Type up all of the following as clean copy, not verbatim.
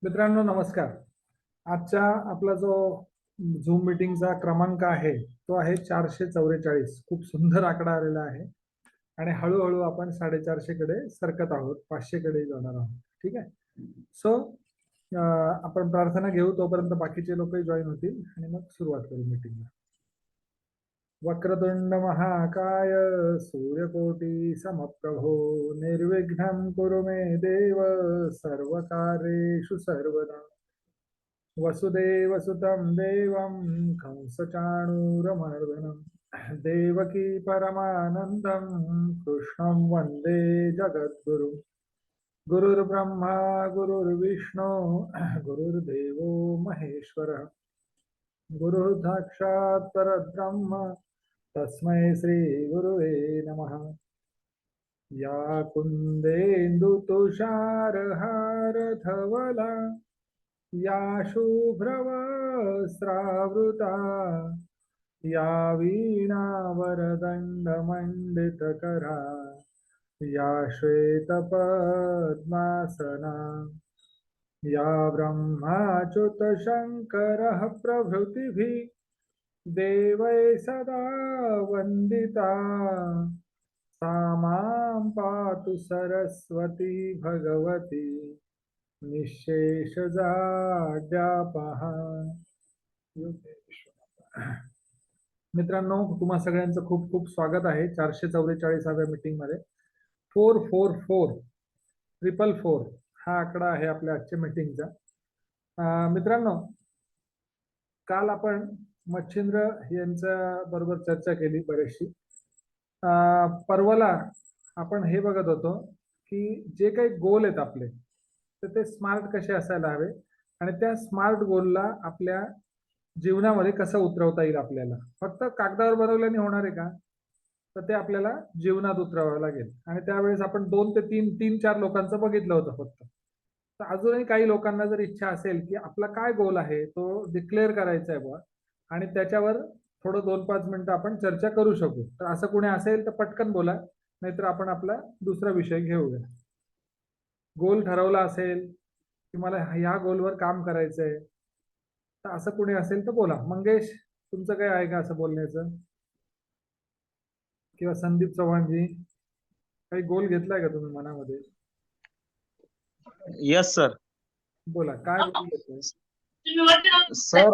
मित्रांनो नमस्कार. आजचा आपला जो झूम मीटिंगचा क्रमांक आहे तो आहे 444. खूप सुंदर आकडा आलेला आहे आणि हळूहळू आपण 450 कडे सरकत आहोत, 500 कडे जाणार आहोत. ठीक आहे. सो आपण प्रार्थना घेऊ, तोपर्यंत बाकीचे लोकही जॉईन होतील आणि मग सुरुवात करू मीटिंगला. वक्रतुंड महाकाय सूर्यकोटी समप्रभो निर्विघ्नं कुरु मे देव सर्वकार्येषु सर्वदा. वसुदेवसुतं देवं कंसचाणूरमर्दनं देवकी परमानन्दं कृष्णं वन्दे जगद्गुरुं. गुरुर्ब्रह्मा गुरुर्विष्णु गुरुर्देवो महेश्वरः गुरुः साक्षात् परब्रह्म तस्मै श्री गुरुवे नमः. या कुन्देन्दु तुषारहार धवला या शुभ्रवस्त्रावृता या वीणावरदण्डमण्डितकरा या श्वेतपद्मासना या ब्रह्माच्युतशङ्करः प्रभृतिभिः देवै सदा वन्दिता सा मां पातु सरस्वती भगवती निःशेषजाड्यापहा. मित्रांनो, तुम्हा सगळ्यांचं खूप खूप स्वागत आहे 444व्या मीटिंग मध्ये. 444 हा आकडा आहे आपल्या आजच्या मीटिंगचा. मित्रांनो, काल आपण मच्छिंद्र यांच्या बरोबर चर्चा केली बरेचशी. परवाला आपण हे बघत होतो की जे काही गोल आहेत आपले तर ते स्मार्ट कसे असायला हवे आणि त्या स्मार्ट गोलला आपल्या जीवनामध्ये कसं उतरवता येईल. आपल्याला फक्त कागदावर बनवल्याने होणार आहे का, तर ते आपल्याला जीवनात उतरवावं लागेल. आणि त्यावेळेस आपण 2 ते 3-4 लोकांचं बघितलं होतं फक्त. तर अजूनही काही लोकांना जर इच्छा असेल की आपला काय गोल आहे तो डिक्लेअर करायचा आहे बुवा आणि त्याच्यावर थोडं 2-5 मिनिटं आपण चर्चा करू शकू, तर असं कोणी असेल तर पटकन बोला, नाहीतर आपण आपला दुसरा विषय घेऊया. गोल ठरवला असेल की मला ह्या गोलवर काम करायचंय तर असं कोणी असेल तर बोला. मंगेश, तुमचं काय आहे का असं बोलण्याचं? किंवा संदीप चव्हाणजी, काही गोल घेतलाय का तुम्ही मनामध्ये? Yes sir. बोला, काय गोल घेतलाय? सर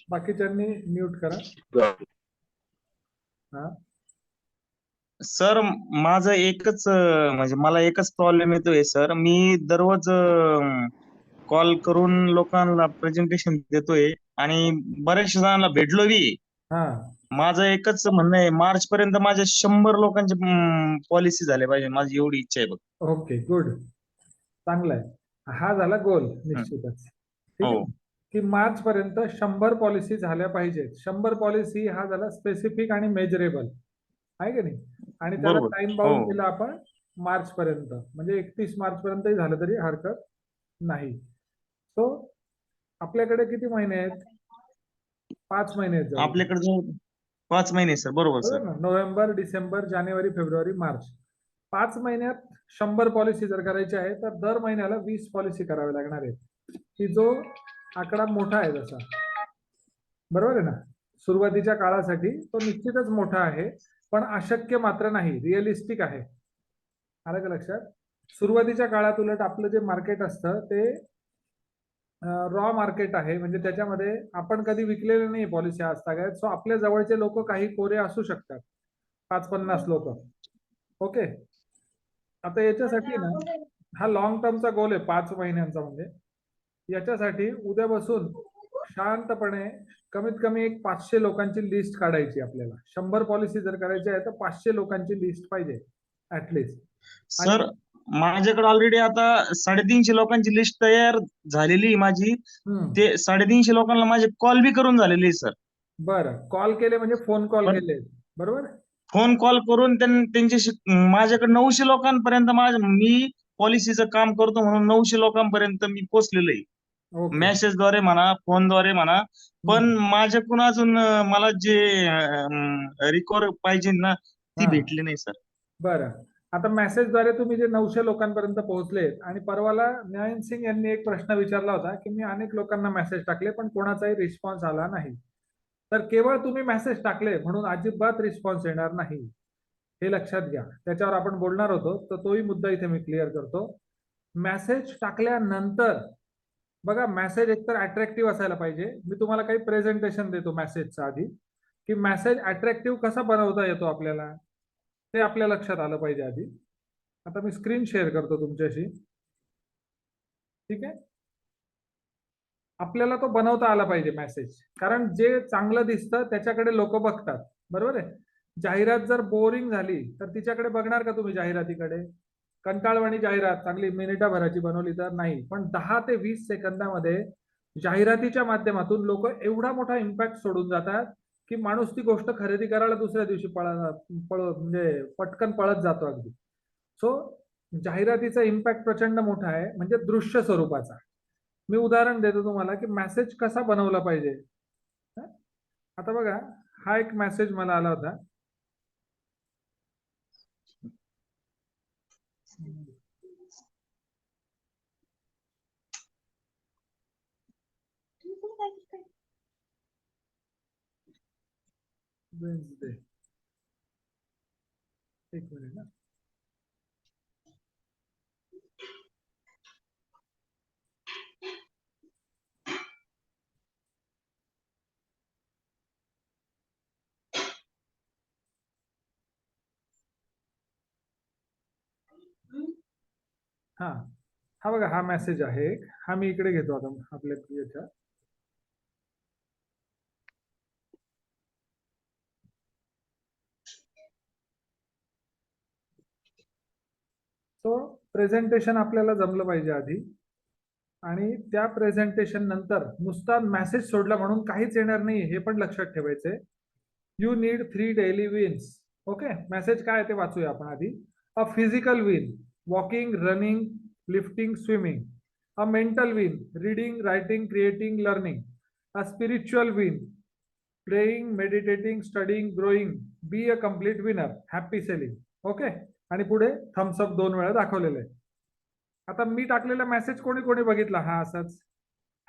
बाकीच्यांनी म्यूट करा. हा, सर माझं एकच म्हणजे मला एकच प्रॉब्लेम येतोय सर. मी दररोज कॉल करून लोकांना प्रेझेंटेशन देतोय आणि बऱ्याचशा जणांना भेटलो बी. हा, माझं एकच म्हणणं आहे, मार्च पर्यंत माझ्या 100 लोकांचे पॉलिसी झाले पाहिजे. माझी एवढी इच्छा आहे बघ. ओके, गुड, चांगला आहे. हा झाला गोल निश्चितच. ठीक आहे हो. की मार्च पर्यंत 100 पॉलिसी झाल्या पाहिजेत. 100 पॉलिसी हा झाला स्पेसिफिक आणि मेजरेबल आहे की नाही. आणि त्याला बरोबर. टाइम बाउंड हो. केला आपण मार्च पर्यंत, म्हणजे 31 मार्च पर्यंतही झालं तरी हरकत नाही. सो आपल्याकडे किती महिने आहेत? 5 महिने आहेत जवळ. आपल्याकडे जो 5 महिने सर. बरोबर सर. बरोबर ना. नोव्हेंबर, डिसेंबर, जानेवारी, फेब्रुवारी, मार्च, 5 महिन्यात 100 पॉलिसी जर करायची आहे तर दर महिन्याला 20 पॉलिसी करावे लागणार आहेत. की जो आकडा मोठा आहे तसा, बरोबर आहे ना. सुरुवातीच्या काळासाठी तो निश्चितच मोठा आहे, पण अशक्य मात्र नाही, रिअलिस्टिक आहे. आलं का लक्षात? सुरुवातीच्या काळात उलट आपलं जे मार्केट असतं ते रॉ मार्केट आहे, म्हणजे त्याच्यामध्ये आपण कधी विकलेले नाही पॉलिसी आजतागायत. सो आपल्या जवळचे लोक काही कोरे असू शकतात, 5-50 लोक. ओके, आता याच्यासाठी ना हा लॉंग टर्मचा गोल आहे 5 महिन्यांचा. म्हणजे याच्यासाठी उद्या बसून शांतपणे कमीत कमी एक 500 लोकांची लिस्ट काढायची आपल्याला. 100 पॉलिसी जर करायची आहे तर 500 लोकांची लिस्ट पाहिजे ऍटलिस्ट. सर माझ्याकडे ऑलरेडी आता 350 लोकांची लिस्ट तयार झालेली आहे माझी. ते 350 लोकांना माझे कॉल बी करून झालेले सर. बरं, कॉल केले म्हणजे फोन कॉल पण केले, बरोबर? फोन कॉल करून त्यांच्याशी माझ्याकडे 900 लोकांपर्यंत मी पॉलिसीचं काम करतो म्हणून 900 लोकांपर्यंत मी पोहोचलेलो आहे. ओके, मेसेजद्वारे म्हणा, फोनद्वारे म्हणा. पण माझ्याकडून अजून मला जे रिकॉर्ड पाहिजे ना ती हा, भेटली नाही सर. बरं. आता मेसेजद्वारे तुम्ही जे 900 लोकांपर्यंत पोहोचलेत आणि परवाला न्यायन सिंग यांनी एक प्रश्न विचारला होता की मी अनेक लोकांना मेसेज टाकले पण कोणाचाही रिस्पॉन्स आला नाही. तर केवळ तुम्ही मेसेज टाकले म्हणून अजिबात रिस्पॉन्स येणार नाही, हे लक्षात घ्या. त्याच्यावर आपण बोलणार होतो, तर तोही मुद्दा इथे मी क्लिअर करतो. मेसेज टाकल्यानंतर बघा, मेसेज एकतर अट्रॅक्टिव्ह असायला पाहिजे. मी तुम्हाला काही प्रेझेंटेशन देतो मेसेजच्या आधी, की मेसेज अट्रॅक्टिव्ह कसा बनवता येतो आपल्याला, ते आपल्या लक्षात आलं पाहिजे आधी. आता मी स्क्रीन शेअर करतो तुमच्याशी. ठीक आहे, आपल्याला तो बनवता आला पाहिजे मेसेज, कारण जे चांगलं दिसतं त्याच्याकडे लोक बघतात, बरोबर आहे. जाहिरात जर बोरिंग झाली तर तिच्याकडे बघणार का तुम्ही जाहिरातीकडे? कंटाळवाणी जाहिरात चांगली मिनिटाभराची बनवली तर नाही, पण 10 ते 20 सेकंदामध्ये जाहिरातीच्या माध्यमातून लोक एवढा मोठा इम्पॅक्ट सोडून जातात की माणूस ती गोष्ट खरेदी करायला दुसऱ्या दिवशी म्हणजे पटकन पळत जातो अगदी. सो जाहिरातीचा इम्पॅक्ट प्रचंड मोठा आहे, म्हणजे दृश्य स्वरूपाचा. मी उदाहरण देतो तुम्हाला की मेसेज कसा बनवला पाहिजे. हं? आता बघा, हा एक मेसेज मला आला होता. वेन्सडे, एक मिनिट ना. हा हा बघा, हा मेसेज आहे. हा मी इकडे घेतो आता आपल्या याच्या. तो प्रेझेंटेशन आपल्याला जमलं पाहिजे आधी, आणि त्या प्रेझेंटेशन नंतर नुसता मेसेज सोडला म्हणून काहीच येणार नाही, हे पण लक्षात ठेवायचंय. You need 3 daily wins. Okay, message काय ते वाचूया आपण आधी. A physical win, walking, running, lifting, swimming. A mental win, reading, writing, creating, learning. A spiritual win, praying, meditating, studying, growing. Be a complete winner, happy selling. Okay, आणि पुढे Thums Up 2 वेळा दाखवलेलं आहे. आता मी टाकलेला मेसेज कोणी कोणी बघितला? हा असाच,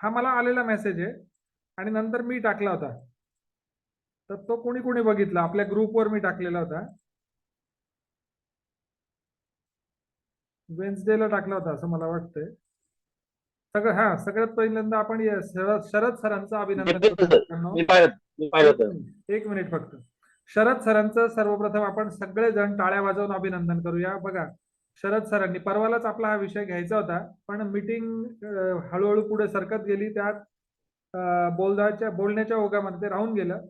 हा मला आलेला मेसेज आहे आणि नंतर मी टाकला होता. तर तो कोणी कोणी बघितला? आपल्या ग्रुपवर मी टाकलेला होता. वेन्सडेला टाकला होता असं मला वाटतंय. सगळ्यात पहिल्यांदा आपण शरद सरांचं अभिनंदन करूया मित्रांनो. मी पाहिलं होतं. एक मिनिट फक्त. शरद सरांचं सर्वप्रथम आपण सगळेजण टाळ्या वाजवून अभिनंदन करूया. बघा, शरद सरांनी परवालाच आपला हा विषय घ्यायचा होता, पण मीटिंग हळूहळू पुढे सरकत गेली, त्यात बोलण्याच्या ओघामध्ये ते राहून गेलं.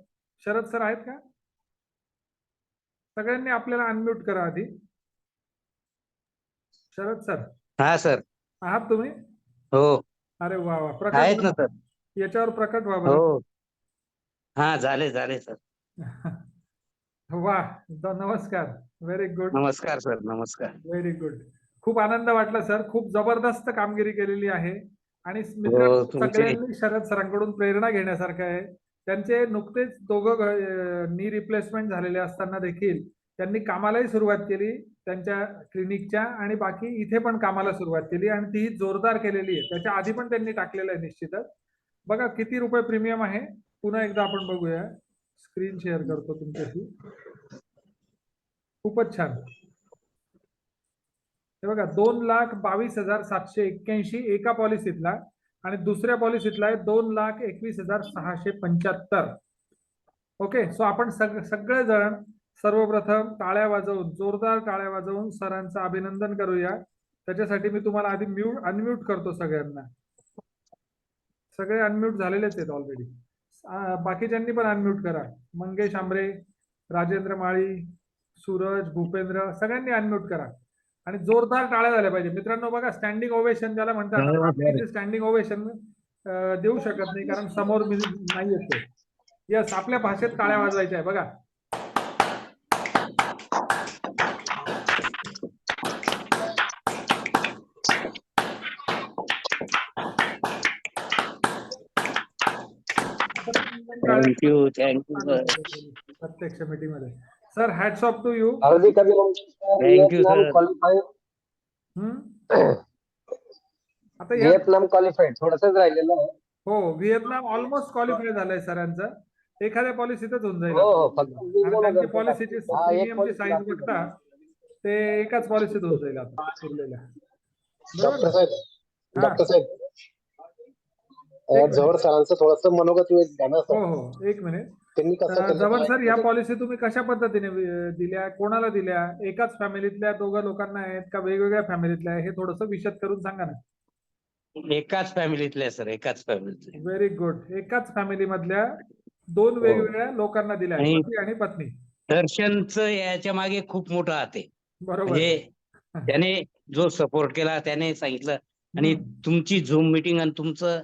शरद सर आहेत का? सगळ्यांनी आपल्याला अनम्यूट करा आधी. शरद सर हा सर. आहात तुम्ही? हो अरे वा वा, आहेत ना प्रकट सर. याच्यावर प्रकट व्हा बरं. हो, हा झाले सर. वा, नमस्कार. व्हेरी गुड, नमस्कार सर, नमस्कार. Very good. खूप आनंद वाटला सर, खूप जबरदस्त कामगिरी केलेली आहे. आणि हो मित्रांनो, तुमचे. सगळ्यांनी शरद सरांकडून प्रेरणा घेण्यासारखं आहे. त्यांचे नुकतेच दोघं नी रिप्लेसमेंट झालेले असताना देखील त्यांनी कामालाही सुरुवात केली त्यांच्या क्लिनिकच्या, आणि बाकी इथे पण कामाला सुरुवात केली आणि ती जोरदार केलेली आहे. त्याच्या आधी पण त्यांनी टाकलेलं आहे निश्चितच. बघा किती रुपये प्रीमियम आहे, पुन्हा एकदा आपण बघूया. स्क्रीन शेअर करतो तुमच्याशी. खूपच छान. हे बघा, 2,22,781 एका पॉलिसीतला, आणि दुसऱ्या पॉलिसीतला आहे 2,21,675. ओके, सो आपण सगळेजण सर्वप्रथम टाळ्या वाजवून, जोरदार टाळ्या वाजवून सरांचं अभिनंदन करूया. त्याच्यासाठी मी तुम्हाला आधी अनम्यूट करतो सगळ्यांना. सगळे अनम्यूट झालेलेच आहेत ऑलरेडी. बाकीच्यांनी पण अनम्यूट करा. मंगेश आंबरे, राजेंद्र माळी, सूरज, भूपेंद्र, सगळ्यांनी अनम्यूट करा आणि जोरदार टाळ्या झाल्या पाहिजे. मित्रांनो बघा, स्टँडिंग ओवेशन ज्याला म्हणतात, स्टँडिंग ओवेशन देऊ शकत नाही कारण समोर नाही येते. यस, आपल्या भाषेत टाळ्या वाजवायच्या आहे. बघा, थँक्यू प्रत्यक्ष मीटिंग मध्ये. Sir, hats off to you. हार्दिक अभिनंदन थँक्यू व्हिएतनाम सर. क्वालिफाईड हम्म आता या व्हिएतनाम क्वालिफाईड थोडंसंच राहिलेलं आहे. हो व्हिएतनाम ऑलमोस्ट क्वालिफाय झालंय सरांचं. एखाद्या पॉलिसीतच होऊन जाईल हो आता. हो फक्त आणि त्यांची पॉलिसीची एक प्रीमियमची पॉलिसी साईज बाकी बघता ते एकाच पॉलिसीत होऊन जाईल आता उरलेल्या. बरोबर डॉक्टर ना? साहेब हा. डॉक्टर साहेब एक मिनिट. जवळ सरांचं थोडंसं मनोगत व्यक्त द्या ना हो सर. हो एक मिनिट. त्यांनी कसं केलं जवळ काय सर या म्हणजे पॉलिसी तुम्ही कशा पद्धतीने दिल्या, कोणाला दिल्या, एकाच फॅमिलीतल्या दोघं लोकांना आहेत का वेगवेगळ्या फॅमिलीतल्या आहे, हे थोडंसं विशद करून सांगा ना. एकाच फॅमिलीतले सर, एकाच फॅमिलीतले. Very good. एकाच फॅमिली मधल्या दोन वेगवेगळ्या लोकांना दिल्या आहे, आणि पती आणि पत्नी. दर्शनचं याच्या मागे खूप मोठं हात आहे. बरोबर. म्हणजे त्याने जो सपोर्ट केला त्याने सांगितलं. आणि हम्म. तुमची झूम मीटिंग आणि तुमचं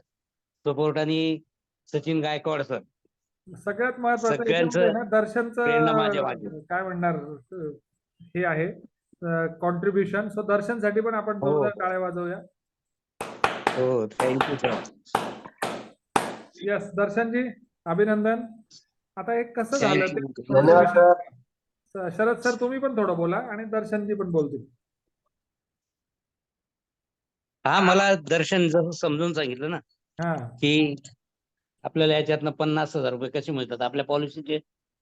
सपोर्ट आणि सचिन गायकवाड सर सगळ्यात महत्वाचं सगळ्यांचं याच्यामध्ये ना प्रेरणा माझ्या मागे. दर्शनचं काय म्हणणार हे आहे कॉन्ट्रीब्युशन. सो दर्शनसाठी पण आपण हो. जोरदार टाळ्या वाजवूया. हो थँक्यू सर. यस दर्शनजी अभिनंदन. आता एक कसं झालं ते थँक्यू. धन्यवाद सर. शरद सर तुम्ही पण थोडं बोला आणि दर्शनजी पण बोलतील. हा मला दर्शन जसं समजून सांगितलं ना हा की आपल्याला याच्यातनं 50,000 रुपये कसे मिळतात, आपल्या पॉलिसीची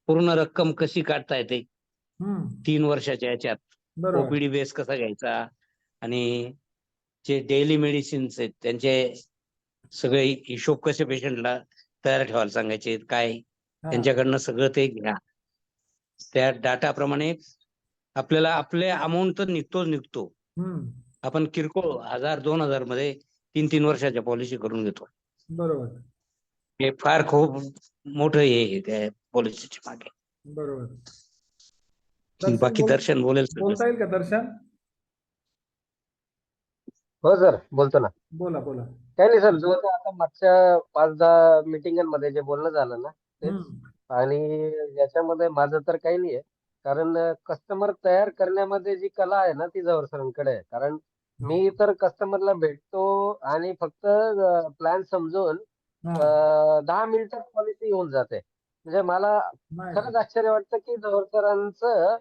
पूर्ण रक्कम कशी काढता येते हम्म 3 वर्षाच्या याच्यात, बरोबर. ओपीडी बेस कसा घ्यायचा आणि जे डेली मेडिसिन्स आहेत त्यांचे सगळे हिशोब कसे पेशंटला तयार ठेवायला सांगायचे, काय हा. त्यांच्याकडनं सगळं ते घ्या. त्या डाटाप्रमाणे आपल्याला आपले अमाऊंट तर निघतो. हम्म आपण किरकोळ 1,000-2,000 मध्ये 3-3 वर्षाच्या पॉलिसी करून घेतो. बरोबर. हे फार खूप मोठं हे आहे त्या पॉलिसीच्या मागे. बरोबर. बाकी दर्शन बोलेल सर. बोलता येईल का दर्शन? हो सर बोलतो ना. बोला बोला. काही नाही सर, जो ते आता मागच्या 5-10 मिटिंगांमध्ये जे बोलणं झालं ना तेच. हम्म आणि याच्यामध्ये माझं तर काही नाहीये, कारण कस्टमर तयार करण्यामध्ये जी कला आहे ना ती जवळ सरांकडे आहे. कारण मी तर कस्टमरला भेटतो आणि फक्त प्लॅन समजून हा. 10 मिनिटात पॉलिसी येऊन जाते. म्हणजे मला नाही. खरंच आश्चर्य वाटतं की जवळ सरांचं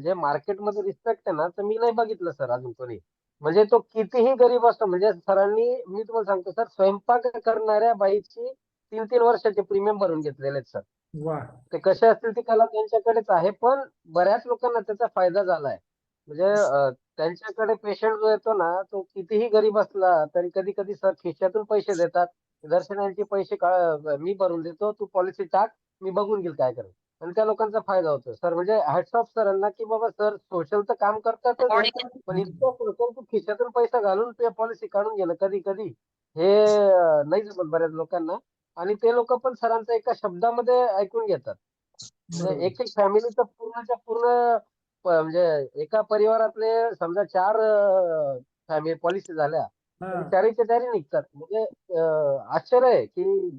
जे मार्केटमध्ये रिस्पेक्ट आहे ना तर मी नाही बघितलं सर अजून कोणी. म्हणजे तो कितीही गरीब असतो, म्हणजे सरांनी मी तुम्हाला सांगतो सर, स्वयंपाक करणाऱ्या बाईची 3-3 वर्षाचे प्रीमियम भरून घेतलेले आहेत सर. वा. ते कसे असतील ती कला त्यांच्याकडेच आहे, पण बऱ्याच लोकांना त्याचा फायदा झालाय. म्हणजे त्यांच्याकडे पेशंट जो येतो ना तो कितीही गरीब असला तरी कधी कधी सर खिशातून पैसे देतात. दर्शनाचे पैसे मी भरून देतो, तू पॉलिसी टाक, मी बघून घेईल काय करेल. आणि त्या लोकांचा फायदा होतो सर. म्हणजे हॅट्स ऑफ सरांना की बाबा सर सोशलचं काम करतातच आहे, पण इतकं सोशल तू खिशातून पैसा घालून ते पॉलिसी काढून घेणं कधी कधी हे नाही जमत बऱ्याच लोकांना. आणि ते लोक पण सरांचं एका शब्दामध्ये ऐकून घेतात. म्हणजे बरोबर. एक एक फॅमिलीचं पूर्णच्या पूर्ण म्हणजे एका परिवारातले समजा 4 फॅमिली पॉलिसी झाल्या हा. तरी चारीच्या चारी निघतात. म्हणजे आश्चर्य आहे की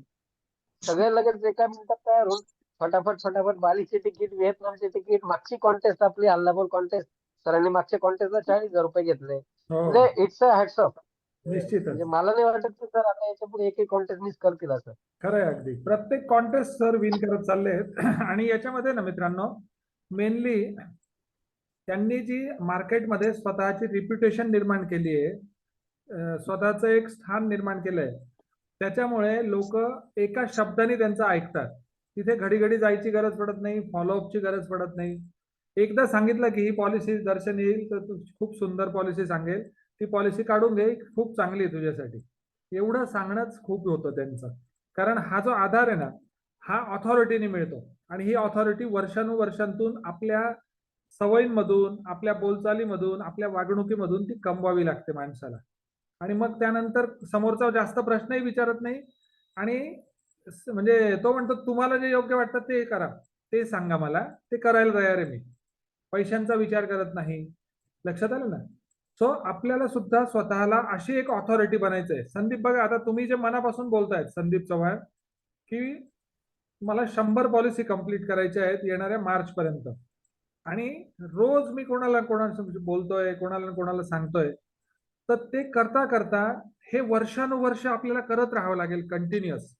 सगळे लगेच एका मिनिटात तयार होऊन फटाफट बालीची तिकीट, व्हिएतनामची तिकीट, मागची कॉन्टेस्ट आपली अल्लापूर कॉन्टेस्ट सरांनी मागच्या कॉन्टेस्टला 40,000 रुपये घेतले. हो म्हणजे इट्स अ हॅट्स ऑफ. निश्चितच. म्हणजे मला नाही वाटत की सर आता याच्या पुढे एक कॉन्टेस्ट मिस करतील असं. खरं आहे अगदी. प्रत्येक कॉन्टेस्ट सर विन करत चालले आहेत. आणि याच्यामध्ये ना मित्रांनो मेनली त्यांनी जी मार्केटमध्ये स्वतःची रिप्युटेशन निर्माण केली आहे, स्वतःचं एक स्थान निर्माण केलंय, त्याच्यामुळे लोक एका शब्दाने त्यांचं ऐकतात. तिथे घडी घडी जायची गरज पडत नाही, फॉलोअपची गरज पडत नाही. एकदा सांगितलं की ही पॉलिसी दर्शन येईल तर तू खूप सुंदर पॉलिसी सांगेल, ती पॉलिसी काढून घे, खूप चांगली आहे तुझ्यासाठी. एवढं सांगणंच खूप होतं त्यांचं. कारण हा जो आधार आहे ना हा ऑथॉरिटीने मिळतो. आणि ही ऑथॉरिटी वर्षानुवर्षांतून आपल्या सवयींमधून, आपल्या बोलचालीमधून, आपल्या वागणुकीमधून ती कमवावी लागते माणसाला. आणि मग त्यानंतर समोरचा जास्त प्रश्नही विचारत नाही. आणि म्हणजे तो म्हणतो तुम्हाला जे योग्य वाटतं ते करा, ते सांगा मला, ते करायला तयार आहे मी. पैशांचा विचार करत नाही. लक्षात आलं ना? सो आपल्याला सुद्धा स्वतःला अशी एक ऑथॉरिटी बनायचं आहे. संदीप बघा आता तुम्ही जे मनापासून बोलतायत संदीप चव्हाण की मला 100 पॉलिसी कंप्लीट करायच्या आहेत येणाऱ्या मार्च पर्यंत. आणि रोज मी कोणाला बोलतोय, कोणाला सांगतोय, तर ते करता करता हे वर्षानुवर्ष आपल्याला करत राहावं लागेल कंटिन्युअस.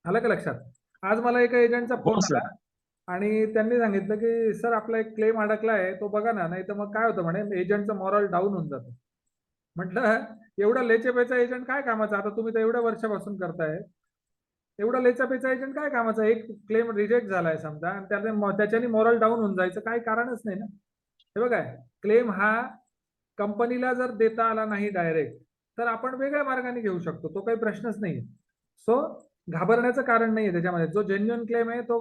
आलं का लक्षात? आज मला एका एजंटचा फोन हो, सर. आला. आणि त्यांनी सांगितलं की सर आपला एक क्लेम अडकला आहे तो बघा ना, नाही तर मग काय होतं म्हणे एजंटचं मॉरल डाऊन होऊन जातं. म्हटलं एवढा लेचेपेचा एजंट काय कामाचा, आता तुम्ही तर एवढ्या वर्षापासून करताय, एवढा लेचापेचा एजंट काय कामाचा, एक क्लेम रिजेक्ट झालाय समजा आणि त्याच्याने मॉरल डाऊन होऊन जायचं काही कारणच नाही ना. हे बघा, क्लेम हा कंपनीला जर देता आला नाही डायरेक्ट तर आपण वेगळ्या मार्गाने घेऊ शकतो, तो काही प्रश्नच नाही. सो घाबरण्याचं कारण नाहीये त्याच्यामध्ये. जो जेन्युअन क्लेम आहे तो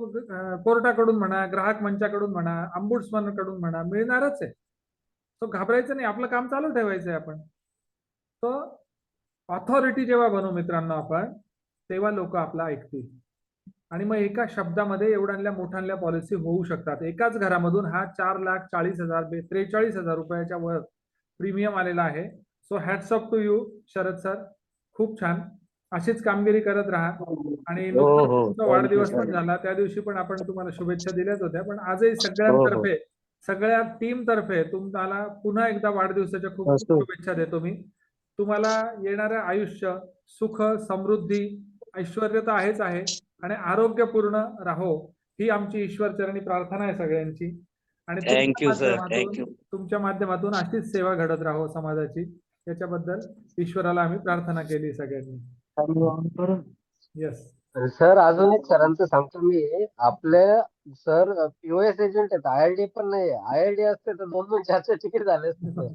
कोर्टाकडून म्हणा, ग्राहक मंचाकडून म्हणा, अंबुड्समन कडून म्हणा, मिळणारच आहे. तो घाबरायचं नाही, आपलं काम चालू ठेवायचं आहे आपण. तो ऑथॉरिटी जेव्हा बनवू मित्रांनो आपण, तेव्हा लोक आपला ऐकतील आणि मग एका शब्दामध्ये एवढ्या मोठ्या पॉलिसी होऊ शकतात. एकाच घरामधून हा 4,40,000 43,000 रुपयाच्या वर प्रीमियम आलेला आहे. So hats off to you Sharad sir, खूप छान, अशीच कामगिरी करत राहा. आणि हो नुकताच हो तुमचा थँक्यू वाढदिवस पण सर. झाला, त्या दिवशी पण आपण तुम्हाला शुभेच्छा दिल्याच होत्या, पण आजही हो हो सगळ्यांतर्फे सगळ्या टीम तर्फे तुम्हाला पुन्हा एकदा वाढदिवसाच्या खूप खूप असो. शुभेच्छा देतो मी. तुम्हाला येणारं आयुष्य सुख समृद्धी ऐश्वर्य तर आहेच आहे आणि आरोग्यपूर्ण राहो ही आमची ईश्वरचरणी प्रार्थना आहे सगळ्यांची. आणि थँक्यू सर, थँक्यू. तुमच्या माध्यमातून अशीच सेवा घडत राहो समाजाची, याच्याबद्दल ईश्वराला आम्ही प्रार्थना केली सगळ्यांनी. येस. सर अजून एक सरांचं सांगतो मी, आपल्या सर पीओएस एजंट आहेत, आयएलडी पण नाही. आयएलडी असते तर 2-2, 4-4 तिकीट झाले असते सर.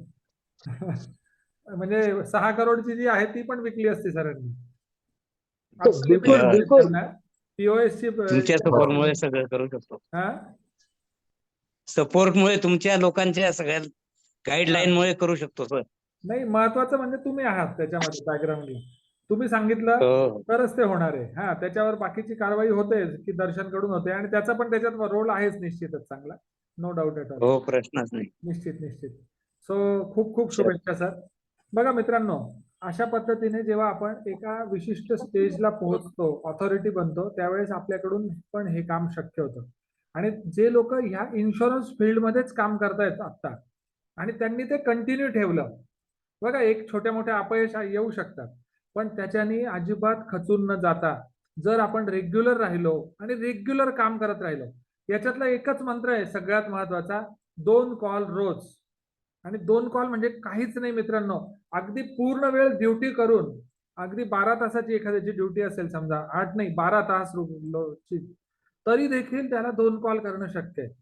म्हणजे 6 करोडची जी आहे ती पण विकली असती सरांनी. बिलकुल बिलकुल. पीओएस ची तुमच्या सपोर्टमुळे सगळं करू शकतो. हा सपोर्टमुळे तुमच्या लोकांच्या सगळ्या हा. गाईडलाईनमुळे करू शकतो सर. नाही, महत्वाचं म्हणजे तुम्ही आहात त्याच्यामध्ये बॅकग्राऊंडला, तुम्ही सांगितलं हो तरच ते होणार आहे. हा, त्याच्यावर बाकीची कारवाई होते की दर्शन कडून होते आणि त्याचा पण त्याच्यात रोल आहेच निश्चितच चांगला, नो डाऊट एट ऑल. हो प्रश्नच नाही. निश्चित निश्चित. सो खूप खूप शुभेच्छा सर. बघा मित्रांनो, अशा पद्धतीने जेव्हा आपण एका विशिष्ट स्टेजला पोहोचतो, ऑथॉरिटी बनतो, त्यावेळेस आपल्याकडून पण हे काम शक्य होतं. आणि जे लोक ह्या इन्शुरन्स फील्डमध्येच काम करतायत आता आणि त्यांनी ते कंटिन्यू ठेवलं, बघा एक छोट्या मोठ्या अपयश येऊ शकतात, पण त्याच्यानी अजिबात खचून न जाता जर आपण रेग्युलर राहिलो आणि रेग्युलर काम करत राहिलो, याच्यातला एकच मंत्र आहे सगळ्यात महत्वाचा, 2 कॉल रोज. आणि 2 कॉल म्हणजे काहीच नाही मित्रांनो, अगदी पूर्ण वेळ ड्युटी करून, अगदी 12 तासाची एखाद्याची ड्युटी असेल समजा, 8 नाही 12 तास तरी देखील त्याला 2 कॉल करणं शक्य आहे.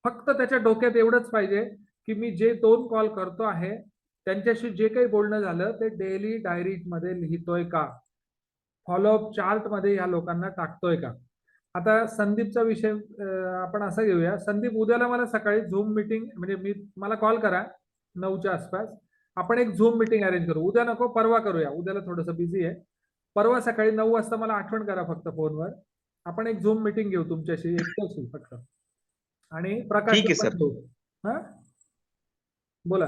फक्त त्याच्या डोक्यात एवढंच पाहिजे की मी जे 2 कॉल करतो आहे त्यांच्याशी जे काही बोलणं झालं ते डेली डायरीज मध्ये लिहितोय का, फॉलोअप चार्ट मध्ये ह्या लोकांना टाकतोय का. आता संदीपचा विषय आपण असा घेऊया. संदीप, उद्याला मला सकाळी झूम मीटिंग, म्हणजे मला कॉल करा 9च्या आसपास, आपण एक झूम मीटिंग अरेंज करू. उद्या नको, परवा करूया, उद्याला थोडंसं बिझी आहे. परवा सकाळी 9 वाजता मला आठवण करा फक्त फोनवर, आपण एक झूम मीटिंग घेऊ तुमच्याशी एकट्याशी फक्त, आणि प्रकाश ठीक आहे सर. पण घेऊ. हा, बोला.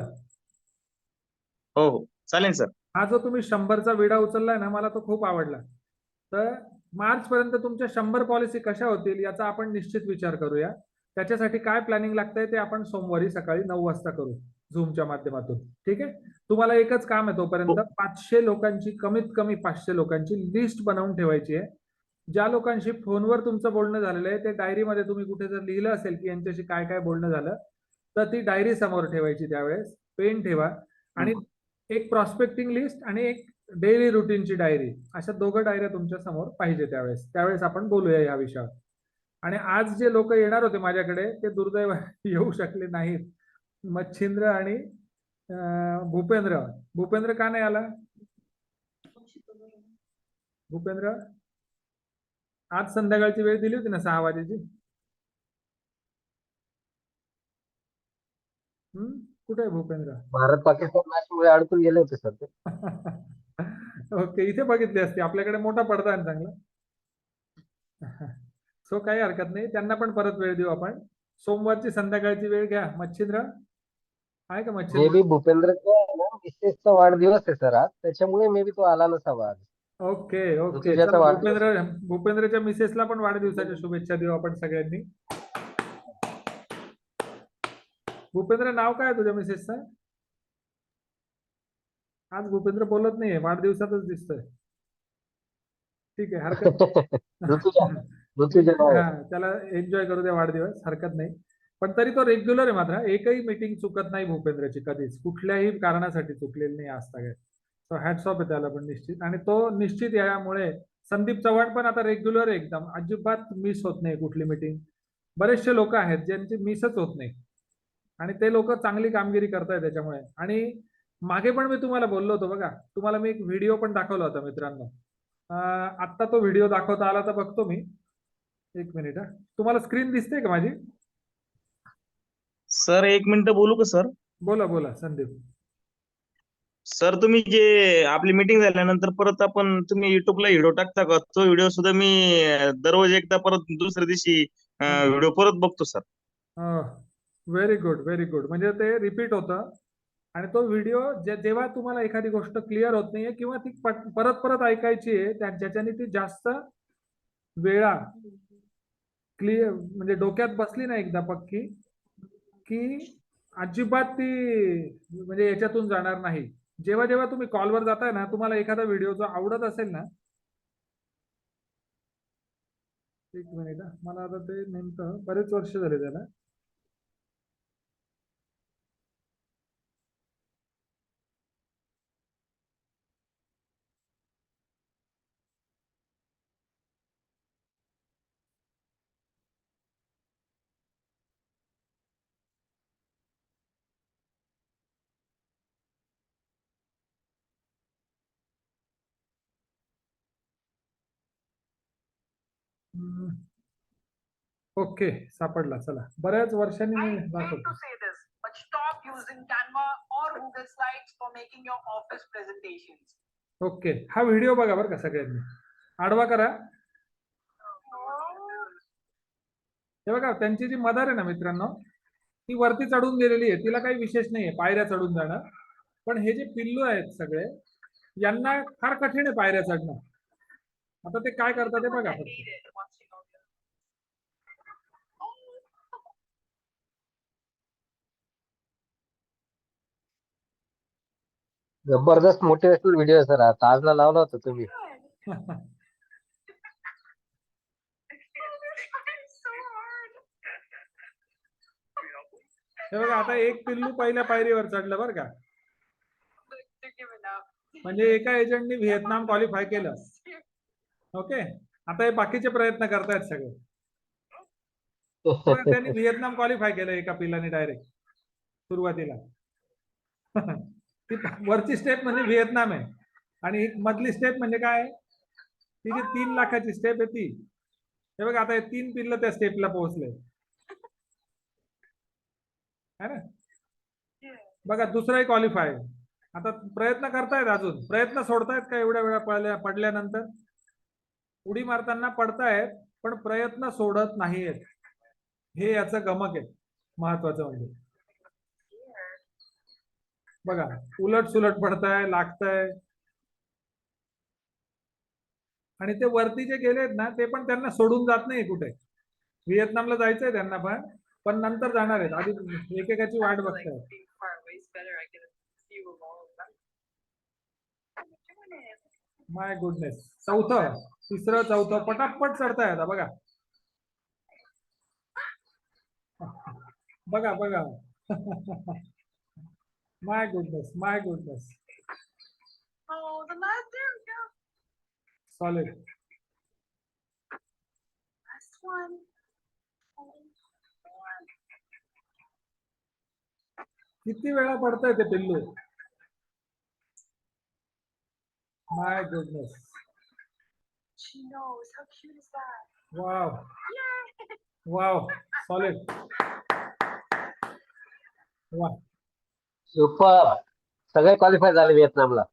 हो हो चालेल सर. हा जो तुम्ही 100चा विडा उचललाय ना, मला तो खूप आवडला. तर मार्च पर्यंत तुमच्या 100 पॉलिसी कशा होतील याचा आपण निश्चित विचार करूया. त्याच्यासाठी काय प्लॅनिंग लागतंय ते आपण सोमवारी सकाळी 9 वाजता करू झूमच्या माध्यमातून. ठीक आहे. तुम्हाला एकच काम आहे तोपर्यंत, 500 लोकांची, कमीत कमी 500 लोकांची लिस्ट बनवून ठेवायची आहे. ज्या लोकांशी फोनवर तुमचं बोलणं झालेलं आहे ते डायरीमध्ये तुम्ही कुठे जर लिहिलं असेल की यांच्याशी काय काय बोलणं झालं, तर ती डायरी समोर ठेवायची. त्यावेळेस पेन ठेवा आणि एक प्रॉस्पेक्टिंग लिस्ट आणि एक डेली रुटीनची डायरी, अशा 2 डायऱ्या तुमच्या समोर पाहिजे. त्यावेळेस आपण बोलूया या विषयावर. आणि आज जे लोक येणार होते माझ्याकडे ते दुर्दैव येऊ शकले नाहीत, मच्छिंद्र आणि भूपेंद्र. भूपेंद्र का नाही आला? भूपेंद्र आज संध्याकाळची वेळ दिली होती ना 6 वाजेची. कुठे आहे भूपेंद्र? भारत पाकिस्तान मॅच मुळे अडकून गेले होते सर ते. ओके, इथे बघितली असती, आपल्याकडे मोठा पडदा आहे चांगला. सो काही हरकत नाही, त्यांना पण परत वेळ देऊ आपण. सोमवारची संध्याकाळची वेळ घ्या. मच्छिंद्र आहे का? मे मच्छिंद्र बी भूपेंद्रचा मिसेसचा वाढदिवस आहे सर आज, त्याच्यामुळे मे बी तो आला नसावा आज. ओके ओके, ऋतुजाचा चला वाढदिवस. भूपेंद्रच्या मिसेसला पण वाढदिवसाच्या शुभेच्छा देऊ आपण सगळ्यांनी. भूपेंद्र, नाव काय आहे तुझ्या मिसेसचं? आज भूपेंद्र बोलत नाहीये, वाढदिवसातच दिसतोय. ठीक आहे, हरकत ऋतुजा. ऋतुजा हो. हा, त्याला एन्जॉय करू दे वाढदिवस, हरकत नाही. पण तरी तो रेग्युलर आहे मात्र, एकही मीटिंग चुकत नाही भूपेंद्रची कधीच, कुठल्याही कारणासाठी चुकलेली नाही आजतागत. सो हॅट्स ऑफ आहे त्याला पण निश्चित. आणि तो निश्चित यामुळे संदीप चव्हाण पण आता रेग्युलर आहे एकदम, अजिबात मिस होत नाही कुठली मीटिंग. बरेचसे लोक आहेत ज्यांची मिसच होत नाही आणि ते लोक चांगली कामगिरी करतायत त्याच्यामुळे. आणि मागे पण मी तुम्हाला बोललो होतो बघा, तुम्हाला मी एक व्हिडिओ पण दाखवला होता मित्रांनो. आत्ता तो व्हिडिओ दाखवता आला तर बघतो मी, एक मिनिट. हा, तुम्हाला स्क्रीन दिसते का माझी? सर 1 मिनिट बोलू का सर? बोला बोला संदीप. सर तुम्ही जे आपली मीटिंग झाल्यानंतर परत आपण तुम्ही युट्यूबला व्हिडिओ टाकता का? तो व्हिडिओ सुद्धा मी दररोज एकदा परत दुसऱ्या दिवशी व्हिडिओ परत बघतो sir. Very good very good. म्हणजे ते रिपीट होतं आणि तो व्हिडिओ जेव्हा तुम्हाला एखादी गोष्ट क्लिअर होत नाहीये किंवा ती परत परत ऐकायची आहे, ज्याच्याने ती जास्त वेळा क्लिअर म्हणजे डोक्यात बसली ना एकदा पक्की, की अजिबात ती म्हणजे याच्यातून जाणार नाही. जेव्हा जेव्हा तुम्ही कॉलवर जाताय ना, तुम्हाला एखादा व्हिडिओ जो आवडत असेल ना, एक मिनिट. मला आता ते नेमकं बरेच वर्ष झाले त्याला. ओके, सापडला. चला, बऱ्याच वर्षांनी मी I hate to दाखवतो. say this, but stop using Canva or Google Slides for making your office presentations. Okay, हा व्हिडिओ बघा बरं का सगळ्यांनी. आडवा करा. हे बघा, त्यांची जी मदर आहे ना मित्रांनो, ती वरती चढून गेलेली आहे, तिला काही विशेष नाहीये पायऱ्या चढून जाणं. पण हे जे पिल्लू आहेत सगळे, यांना फार कठीण आहे पायऱ्या चढणं. आता ते काय करतात ते बघा I फक्त. hate it watching all this. जबरदस्त मोटिवेशनल व्हिडिओ सर. ताजला लावला होता तुम्ही. It's so hard. हे बघा, आता एक पिल्लू पहिल्या पायरीवर चढलं बरं का. They're giving up. म्हणजे एका एजंटनी व्हिएतनाम क्वालिफाय केलं. ओके, आता हे बाकीचे प्रयत्न करतायत सगळे. बघा, त्यांनी व्हिएतनाम क्वालिफाय केलं एका पिल्लाने डायरेक्ट सुरुवातीला. ती वरची स्टेप म्हणजे व्हिएतनाम आहे आणि एक मधली स्टेप म्हणजे काय, ती जी 3 लाखाची स्टेप आहे ती. हे बघा, आता हे 3 पिल्ल त्या स्टेपला पोहोचले. है ना? बघा, दुसराही क्वालिफाय. आता प्रयत्न करतायत, अजून प्रयत्न सोडतायत का एवढ्या वेळा पडल्यानंतर? उडी मारताना पडतायत पण प्रयत्न सोडत नाहीयेत. हे याचं गमक आहे महत्वाचं म्हणजे. बघा, उलट सुलट पडताय, लागताय. आणि ते वरती जे गेलेत ना, ते पण त्यांना सोडून जात नाही कुठे. व्हिएतनामला जायचंय त्यांना पण नंतर जाणार आहेत. आधी एकेकाची वाट Like बघतायत. being far away is better. I get to see them all. I'm doing it. My goodness. चौथं, तिसरं, चौथं पटापट चढताय आता बघा. बघा बघा. My goodness, my goodness. Oh, the last, there we go. Solid. Last one. Oh, one. किती वेळा पडतंय ते पिल्लू. My goodness. She knows. How cute is that? Wow Yay! Wow, solid. वा. सुपर. सगळे क्वालिफाय झाले व्हिएतनामला.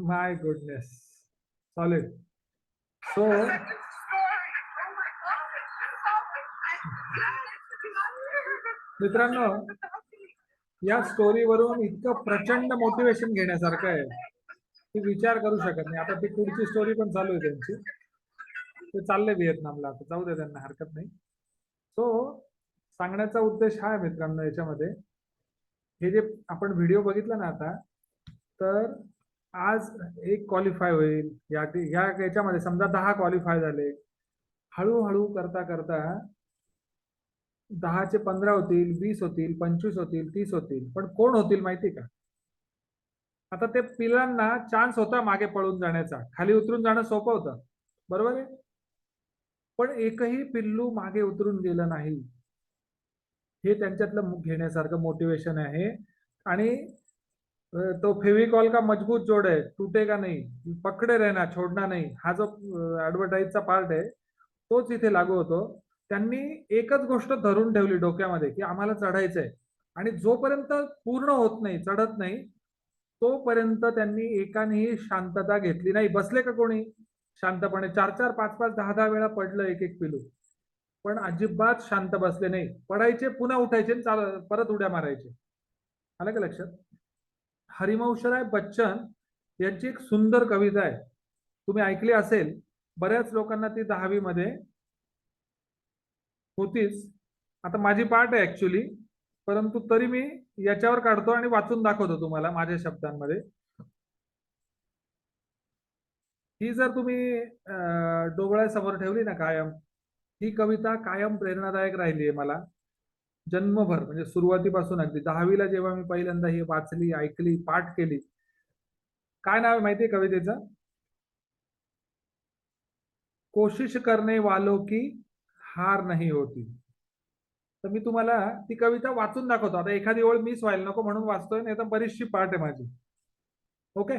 My goodness, solid. सो मित्रांनो, या स्टोरीवरून इतकं प्रचंड मोटिवेशन घेण्यासारखं आहे की विचार करू शकत नाही. आता ती पुढची स्टोरी पण चालू आहे त्यांची. ते चालले व्हिएतनामला, आता जाऊ दे, त्यांना हरकत नाही. सो सांगण्याचा उद्देश हा आहे मित्रांनो याच्यामध्ये, हे जे आपण व्हिडिओ बघितला ना आता, तर आज एक क्वालिफाय होईल, याच्यामध्ये समजा 10 क्वालिफाय झाले, हळूहळू करता करता 10चे 15 होतील, 20 होतील, 25 होतील, 30 होतील, पण कोण होतील माहिती का? आता ते पिलांना चान्स होता मागे पळून जाण्याचा, खाली उतरून जाणं सोपं होतं, बरोबर आहे, पण एकही पिल्लू मागे उतरून गेलं नाही. हे त्यांच्यातलं घेण्यासारखं मोटिवेशन आहे. आणि तो फेविकॉल का मजबूत जोड है, टूटेगा नहीं, पकडे रहना छोडना नहीं, हा जो ऍडव्हर्टाईजचा पार्ट आहे तोच इथे लागू होतो. त्यांनी एकच गोष्ट धरून ठेवली डोक्यामध्ये की आम्हाला चढायचंय, आणि जोपर्यंत पूर्ण होत नाही, चढत नाही, तोपर्यंत त्यांनी एकानेही शांतता घेतली नाही. बसले का कोणी शांतपणे? 4-4, 5-5, 10-10 वेळा पडलं एक एक पिलू, पण अजिबात शांत बसले नाही. पडायचे, पुन्हा उठायचे, परत उड्या मारायचे. आलं का लक्षात? हरिवंशराय बच्चन यांची एक सुंदर कविता आहे, तुम्ही ऐकली असेल, बऱ्याच लोकांना ती 10वी मध्ये होतीच. आता माझी पाठ आहे ऍक्च्युली, परंतु तरी मी याच्यावर काढतो आणि वाचून दाखवतो तुम्हाला माझ्या शब्दांमध्ये. ही जर तुम्ही डोळ्यासमोर ठेवली ना कायम, ही कविता कायम प्रेरणादायक राहिली आहे मला जन्मभर, म्हणजे सुरुवातीपासून अगदी 10वीला जेव्हा मी पहिल्यांदा ही वाचली, ऐकली, पाठ केली. काय नाव आहे माहितीये कवितेचं? कोशिश करने वालों की हार नहीं होती. तर मी तुम्हाला ती कविता वाचून दाखवतो. आता एखादी ओळ मिस व्हायला नको म्हणून वाचतोय, नाही तर बरीचशी पाठ आहे माझी. ओके.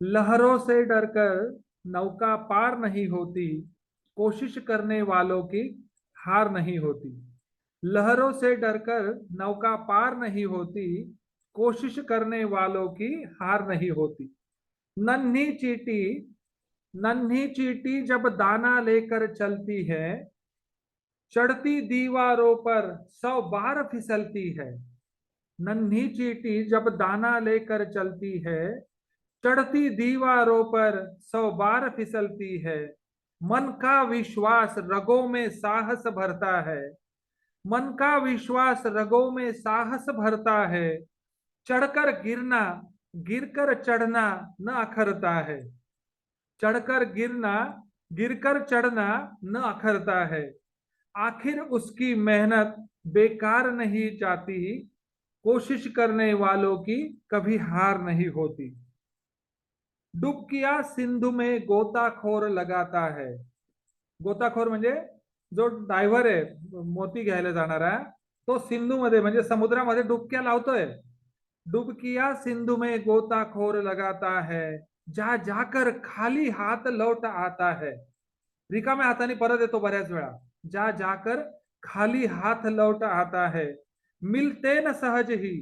लहरों से डरकर नौका पार नहीं होती, कोशिश करने वालों की हार नहीं होती. लहरों से डरकर नौका पार नहीं होती, कोशिश करने वालों की हार नहीं होती. नन्ही चींटी, नन्ही चींटी जब दाना लेकर चलती है, चढ़ती दीवारों पर 100 बार फिसलती है. नन्ही चींटी जब दाना लेकर चलती है, चढ़ती दीवारों पर 100 बार फिसलती है. मन का विश्वास रगों में साहस भरता है, मन का विश्वास रगों में साहस भरता है. चढ़कर गिरना, गिरकर चढ़ना न अखरता है. चढ़कर गिरना, गिरकर चढ़ना न अखरता है. आखिर उसकी मेहनत बेकार नहीं जाती, कोशिश करने वालों की कभी हार नहीं होती. डुबकिया सिंधु में गोताखोर लगाता है. गोताखोर म्हणजे जो डायव्हर आहे, मोती घ्यायला जाणारा, तो सिंधू मध्ये म्हणजे समुद्रामध्ये डुबक्या लावतोय. डुबकिया सिंधु में गोताखोर लगाता है, जा जाकर खाली हात लौट आता है. रिकाम्या हाताने परत येतो बऱ्याच वेळा. जा जाकर खाली हाथ लौट आता है. मिलते न सहज ही,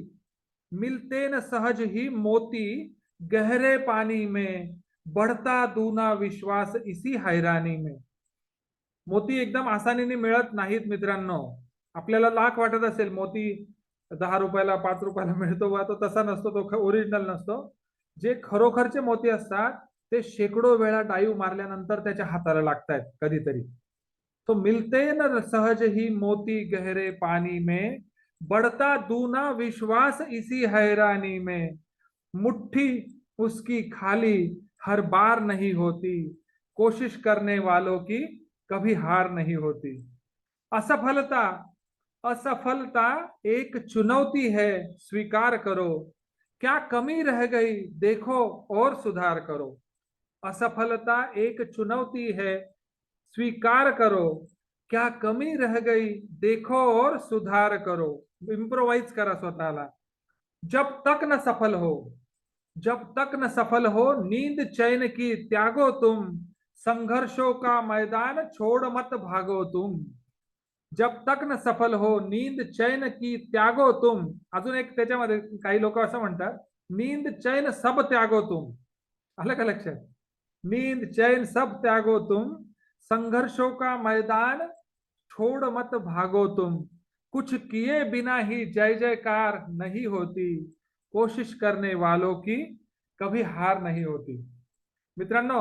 मिलते न सहज ही मोती गहरे पानी में, बढ़ता दूना विश्वास इसी हैरानी में. मोती एकदम आसानीने मिळत नाहीत मित्रांनो. आपल्याला लाख वाटत असेल मोती 10 रुपयाला 5 रुपयाला मिळतो, वा तो तसा नसतो, तो ओरिजिनल नसतो. जे खरोखरचे मोती असतात ते शेकडो वेळा डाईव मारल्यानंतर त्याच्या हाताला लागतायत कधीतरी. तो मिलते न सहज ही मोती गहरे पानी में, बढ़ता दूना विश्वास इसी हैरानी में. मुट्ठी उसकी खाली हर बार नहीं होती, कोशिश करने वालों की कभी हार नहीं होती. असफलता, असफलता एक चुनौती है, स्वीकार करो. क्या कमी रह गई देखो और सुधार करो. असफलता एक चुनौती है, स्वीकार करो. क्या कमी रह गई देखो और सुधार करो. इम्प्रोवाइज करा स्वतःला. जब तक न सफल हो, जब तक न सफल हो नींद चैन की त्यागो तुम, संघर्षों का मैदान छोड़ मत भागो तुम. जब तक न सफल हो नींद चैन की त्यागो तुम. अजून एक त्याच्यामध्ये काही लोक असं म्हणतात, नींद चैन सब त्यागो तुम. आलं का लक्षात? नींद चैन सब त्यागो तुम, संघर्षों का मैदान छोड़ मत भागो तुम. कुछ किए बिना ही जय जयकार नहीं होती, कोशिश करने वालों की कभी हार नहीं होती. मित्रांनो,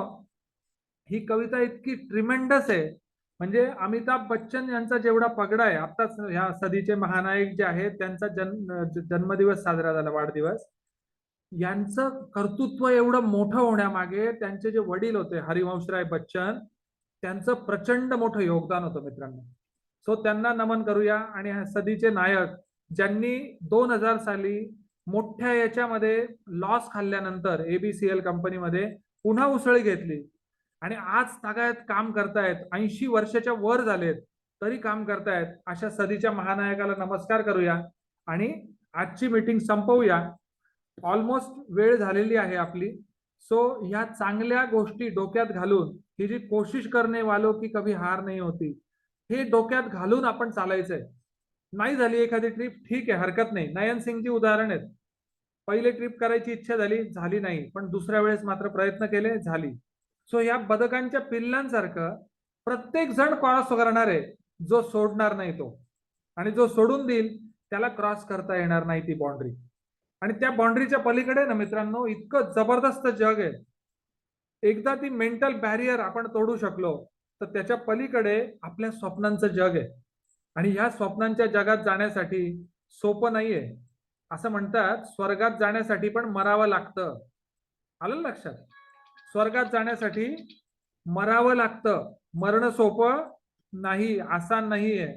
ही कविता इतकी ट्रिमेंडस आहे, म्हणजे अमिताभ बच्चन यांचा जेवढा पगडा आहे, आताच ह्या सदीचे महानायक जे आहेत त्यांचा जन्मदिवस साजरा झाला, वाढदिवस. यांचं कर्तृत्व एवढं मोठं होण्यामागे त्यांचे जे वडील होते हरिवंशराय बच्चन, त्यांचं प्रचंड मोठं योगदान होतं मित्रांनो. सो त्यांना नमन करूया. आणि सदीचे नायक ज्यांनी 2000 साली मोठ्या याच्यामध्ये लॉस खाल्ल्यानंतर ABCL कंपनीमध्ये पुन्हा उसळी घेतली आणि आज तागायत काम करतायत, 80 वर्षाच्या वर झालेत तरी काम करतायत, अशा सदीच्या महानायकाला नमस्कार करूया आणि आजची मीटिंग संपवूया. ऑलमोस्ट वेळ झालेली आहे आपली. सो ह्या चांगल्या गोष्टी डोक्यात घालून, ही जी कोशिश करणे वालो की कभी हार नाही होती, हे डोक्यात घालून आपण चालायचंय. नाही झाली एखादी ट्रिप, ठीक आहे, हरकत नाही. नयन सिंगची उदाहरण आहेत. पहिले ट्रिप करायची इच्छा झाली नाही, पण दुसऱ्या वेळेस मात्र प्रयत्न केले, झाली. सो या बदकांच्या पिल्लांसारखं प्रत्येक जण क्रॉस करणार आहे, जो सोडणार नाही तो, आणि जो सोडून देईल त्याला क्रॉस करता येणार नाही ती बाउंड्री. आणि त्या बाउंड्रीच्या पलीकडे ना मित्रांनो इतकं जबरदस्त जग आहे. एकदा ती मेंटल बॅरियर आपण तोडू शकलो तर त्याच्या पलीकडे आपल्या स्वप्नांचं जग आहे. आणि ह्या स्वप्नांच्या जगात जाण्यासाठी सोपं नाहीये. असं म्हणतात स्वर्गात जाण्यासाठी पण मरावं लागतं. आलं लक्षात? स्वर्गात जाण्यासाठी मरावं लागतं. मरणं सोपं नाही, आसान नाहीये.